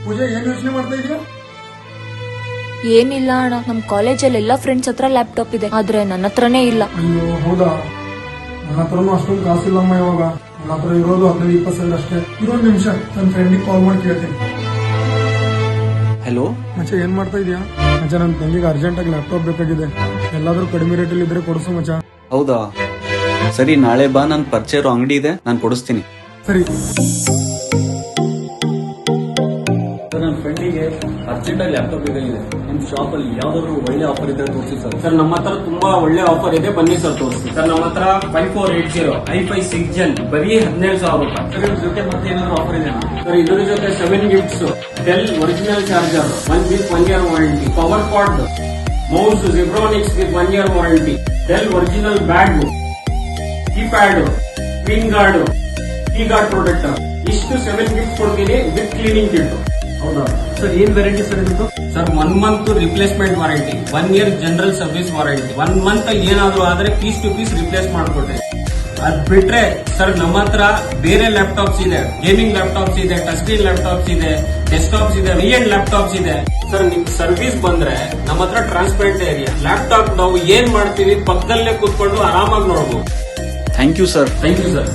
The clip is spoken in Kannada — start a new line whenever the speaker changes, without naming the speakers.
ಪೂಜೆ ಏನ್ ಯೋಚನೆ ಮಾಡ್ತಾ ಇದೀಯಾ?
ಏನಿಲ್ಲ ಅಣ್ಣ, ನಮ್ ಕಾಲೇಜಲ್ಲಿ ಎಲ್ಲಾ ಫ್ರೆಂಡ್ಸ್ ಹತ್ರ ಲ್ಯಾಪ್ಟಾಪ್ ಇದೆ, ಆದ್ರೆ ನನ್ನ ಹತ್ರನೇ ಇಲ್ಲ.
ಅಯ್ಯೋ ಹೌದಾ, ನನ್ನ ಹತ್ರನೂ ಅಷ್ಟೊಂದು ಕಾಸಿಲ್ಲಮ್ಮ. ಇವಾಗ ನನ್ನ ಹತ್ರ ಇರೋದು 15-20 ಸಾವಿರ ಅಷ್ಟೇ. ಇದೊಂದು ನಿಮಿಷ, ನನ್ನ ಫ್ರೆಂಡಿಗೆ ಕಾಲ್ ಮಾಡಿ ಕೇಳ್ತೀನಿ.
ಹಲೋ
ಮಚ್ಚ, ಏನ್ ಮಾಡ್ತಾ ಇದೀಯಾ? ಮಚ್ಚ, ನನ್ನ ತಂಗಿಗೆ ಅರ್ಜೆಂಟ್ ಆಗಿ ಲ್ಯಾಪ್ಟಾಪ್ ಬೇಕಾಗಿದೆ. ಎಲ್ಲಾದ್ರೂ ಕಡಿಮೆ ರೇಟಲ್ಲಿ ಇದ್ರೆ ಕೊಡಿಸು ಮಚ್ಚ.
ಹೌದಾ, ಸರಿ ನಾಳೆ ಬಾ, ನನ್ ಪರಿಚಯ ಇರೋ ಅಂಗಡಿ ಇದೆ, ನಾನು ಕೊಡಿಸ್ತೀನಿ.
ಸರಿ.
ನನ್ನ ಫ್ರೆಂಡಿಗೆ ಅರ್ಜೆಂಟ್ ಆಗಿ ಲ್ಯಾಪ್ಟಾಪ್ ಬೇಕಾಗಿದೆ. ನಿಮ್ ಶಾಪ್ ಅಲ್ಲಿ ಯಾವ್ದಾದ್ರು ಒಳ್ಳೆ ಆಫರ್ ಇದ್ರೆ ತೋರಿಸಿ ಸರ್. ಸರ್ ನಮ್ಮ ಹತ್ರ ತುಂಬಾ ಒಳ್ಳೆ ಆಫರ್ ಇದೆ, ಬನ್ನಿ ಸರ್ ತೋರಿಸಿ. ಸರ್ ನಮ್ಮ ಹತ್ರ 5480 i5 6 Gen ಬರೀ 17,000 ರೂಪಾಯಿ. ಸರ್ ಇದ್ರ ಜೊತೆ ಮತ್ತೆ ಏನಾದ್ರು ಆಫರ್ ಇದೆ ಸರ್? ಇದ್ರ ಜೊತೆ 7 gifts, Dell original charger 1 week 1 year warranty, power pod mouse Zebronics with 1 year warranty, Dell original bag, keypad, screen guard, key guard protector, ಇಷ್ಟು 7 ಗಿಫ್ಟ್ ಕೊಡ್ತೀನಿ ವಿತ್ ಕ್ಲೀನಿಂಗ್ ಕಿಟ್. ಹೌದಾ ಸರ್, ಏನ್ ವೆರೈಟಿ ಸರ್ ಇದು? Sir 1 month replacement warranty, 1 year general service warranty, 1 month ಏನಾದ್ರು ಆದ್ರೆ ಪೀಸ್ ಟು ಪೀಸ್ ರಿಪ್ಲೇಸ್ ಮಾಡ್ಕೊಡ್ರಿ. ಅದ್ ಬಿಟ್ರೆ ಸರ್ ನಮ್ಮ ಹತ್ರ ಬೇರೆ ಲ್ಯಾಪ್ಟಾಪ್ಸ್ ಇದೆ, ಗೇಮಿಂಗ್ ಲ್ಯಾಪ್ಟಾಪ್ಸ್ ಇದೆ, ಟಚ್ ಸ್ಕ್ರೀನ್ ಲ್ಯಾಪ್ಟಾಪ್ಸ್ ಇದೆ, ಡೆಸ್ಕ್ಟಾಪ್ಸ್ ಇದೆ, ರಿಯಲ್ ಲ್ಯಾಪ್ಟಾಪ್ಸ್ ಇದೆ. ಸರ್ ನಿಮ್ ಸರ್ವಿಸ್ ಬಂದ್ರೆ ನಮ್ಮ ಹತ್ರ ಟ್ರಾನ್ಸ್ಪರೆಂಟ್ ಏರಿಯಾ, ಲ್ಯಾಪ್ಟಾಪ್ ನಾವು ಏನ್ ಮಾಡ್ತೀವಿ ಪಕ್ಕದಲ್ಲೇ ಕೂತ್ಕೊಂಡು ಆರಾಮಾಗಿ ನೋಡಬಹುದು.
Thank you sir.
Thank you sir.